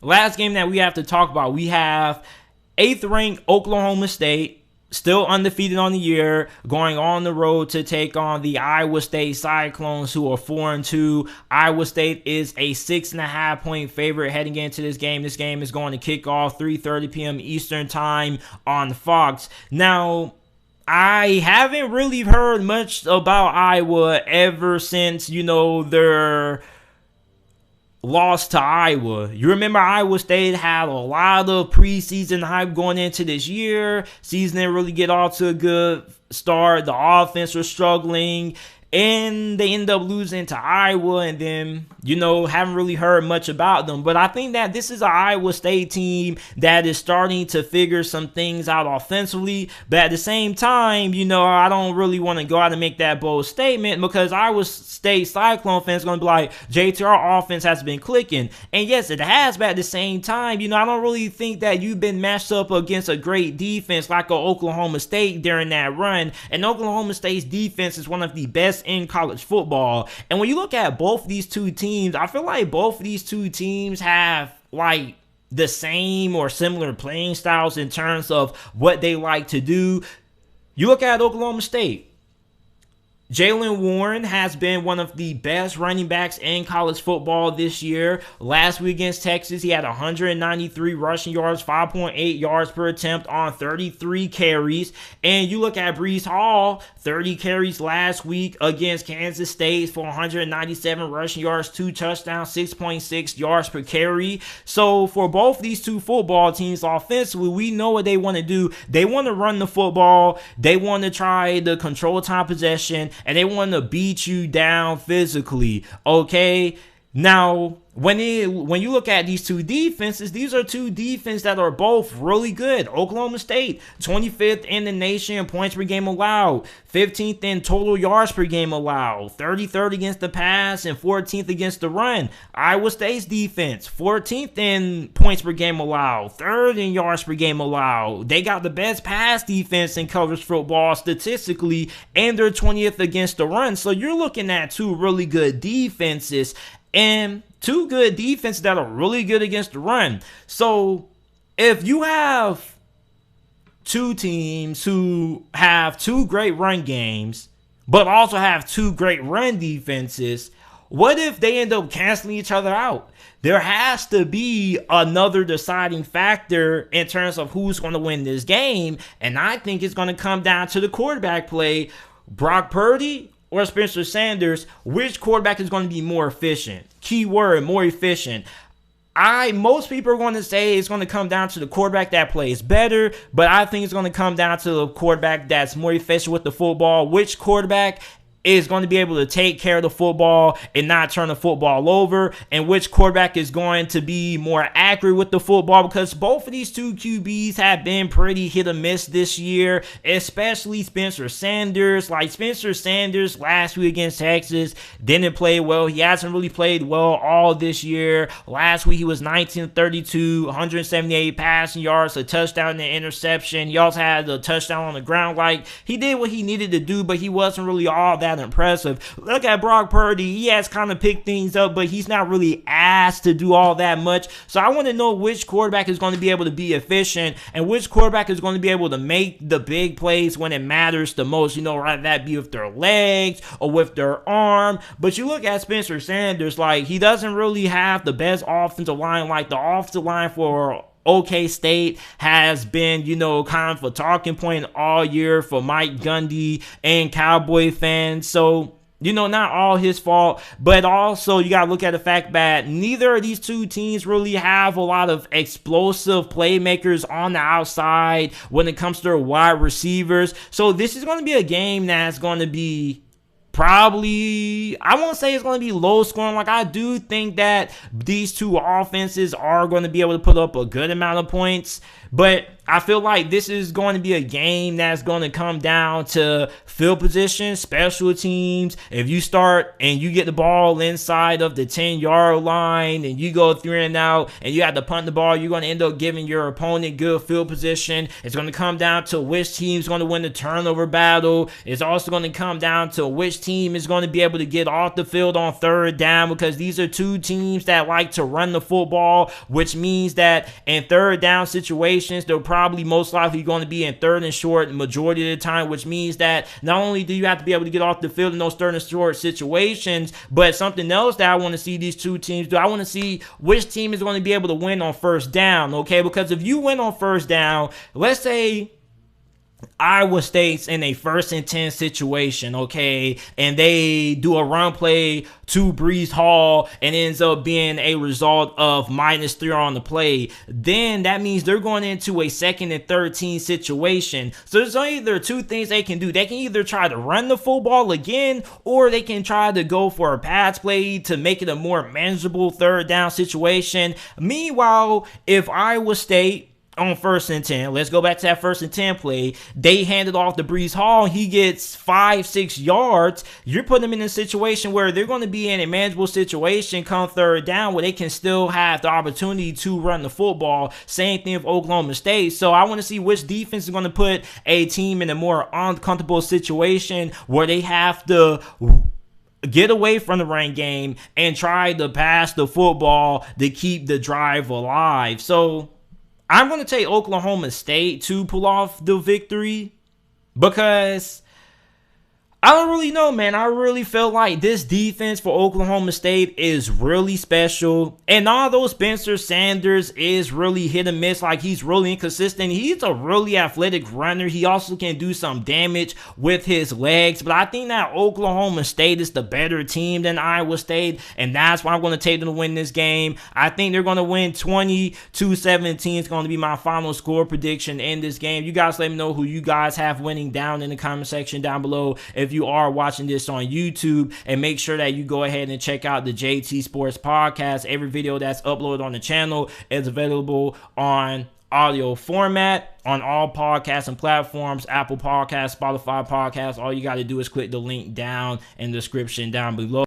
last game that we have to talk about, we have 8th ranked Oklahoma State, still undefeated on the year, going on the road to take on the Iowa State Cyclones, who are 4-2. Iowa State is a 6.5 point favorite heading into this game. This game is going to kick off 3:30 p.m. Eastern time on Fox. Now, I haven't really heard much about Iowa ever since, their lost to Iowa. You remember Iowa State had a lot of preseason hype going into this year. Season didn't really get off to a good start. The offense was struggling, and they end up losing to Iowa, and then, haven't really heard much about them. But I think that this is an Iowa State team that is starting to figure some things out offensively. But at the same time, I don't really want to go out and make that bold statement, because Iowa State Cyclone fans are going to be like, JT, our offense has been clicking. And yes, it has, but at the same time, I don't really think that you've been matched up against a great defense like Oklahoma State during that run. And Oklahoma State's defense is one of the best in college football. And when you look at both these two teams, I feel like both of these two teams have the same or similar playing styles in terms of what they like to do. You look at Oklahoma State. Jaylen Warren has been one of the best running backs in college football this year. Last week against Texas, he had 193 rushing yards, 5.8 yards per attempt on 33 carries. And you look at Breece Hall, 30 carries last week against Kansas State for 197 rushing yards, 2 touchdowns, 6.6 yards per carry. So for both these two football teams offensively, we know what they want to do. They want to run the football. They want to try to control time possession, and they want to beat you down physically, okay? Now, when you look at these two defenses, these are two defenses that are both really good. Oklahoma State, 25th in the nation in points per game allowed, 15th in total yards per game allowed, 33rd against the pass, and 14th against the run. Iowa State's defense, 14th in points per game allowed, 3rd in yards per game allowed. They got the best pass defense in college football statistically, and they're 20th against the run. So you're looking at two really good defenses, and two good defenses that are really good against the run. So if you have two teams who have two great run games, but also have two great run defenses, what if they end up canceling each other out? There has to be another deciding factor in terms of who's going to win this game, and I think it's going to come down to the quarterback play. Brock Purdy or Spencer Sanders, which quarterback is going to be more efficient? Keyword, more efficient. Most people are going to say it's going to come down to the quarterback that plays better, but I think it's going to come down to the quarterback that's more efficient with the football. Which quarterback is going to be able to take care of the football and not turn the football over, and which quarterback is going to be more accurate with the football, because both of these two QBs have been pretty hit or miss this year, especially Spencer Sanders. Like Spencer Sanders last week against Texas didn't play well. He hasn't really played well all this year. Last week he was 19-32, 178 passing yards, a touchdown and an interception. He also had a touchdown on the ground. Like, he did what he needed to do, but he wasn't really all that impressive. Look at Brock Purdy. He has kind of picked things up, but he's not really asked to do all that much. So I want to know which quarterback is going to be able to be efficient and which quarterback is going to be able to make the big plays when it matters the most. Rather that be with their legs or with their arm. But you look at Spencer Sanders, like, he doesn't really have the best offensive line. Like, the offensive line for OK State has been, kind of a talking point all year for Mike Gundy and Cowboy fans. So, not all his fault, but also you got to look at the fact that neither of these two teams really have a lot of explosive playmakers on the outside when it comes to their wide receivers. So this is going to be a game that's going to be probably, I won't say it's going to be low scoring. Like, I do think that these two offenses are going to be able to put up a good amount of points, but I feel like this is going to be a game that's going to come down to field position, special teams. If you start and you get the ball inside of the 10-yard line and you go 3 and out and you have to punt the ball, you're going to end up giving your opponent good field position. It's going to come down to which team's going to win the turnover battle. It's also going to come down to which team is going to be able to get off the field on third down, because these are two teams that like to run the football, which means that in third down situations, they're probably most likely going to be in third and short the majority of the time, which means that not only do you have to be able to get off the field in those third and short situations, but something else that I want to see these two teams do, I want to see which team is going to be able to win on first down, okay? Because if you win on first down, let's say Iowa State's in a 1st and 10 situation, okay, and they do a run play to Breece Hall and ends up being a result of -3 on the play, then that means they're going into a 2nd and 13 situation. So there's either two things they can do. They can either try to run the football again, or they can try to go for a pass play to make it a more manageable third down situation. Meanwhile, if Iowa State on 1st and 10, let's go back to that 1st and 10 play, they handed off to Breece Hall, he gets 5-6 yards, you're putting them in a situation where they're going to be in a manageable situation come third down, where they can still have the opportunity to run the football. Same thing with Oklahoma State. So I want to see which defense is going to put a team in a more uncomfortable situation where they have to get away from the run game and try to pass the football to keep the drive alive. So I'm going to take Oklahoma State to pull off the victory, because I don't really know, man. I really feel like this defense for Oklahoma State is really special. And although Spencer Sanders is really hit and miss, like he's really inconsistent, he's a really athletic runner. He also can do some damage with his legs. But I think that Oklahoma State is the better team than Iowa State, and that's why I'm going to take them to win this game. I think they're going to win 20-17. It's going to be my final score prediction in this game. You guys let me know who you guys have winning down in the comment section down below if you are watching this on YouTube, and make sure that you go ahead and check out the JT Sports Podcast. Every video that's uploaded on the channel is available on audio format on all podcasting platforms, Apple Podcasts, Spotify Podcasts. All you got to do is click the link down in the description down below.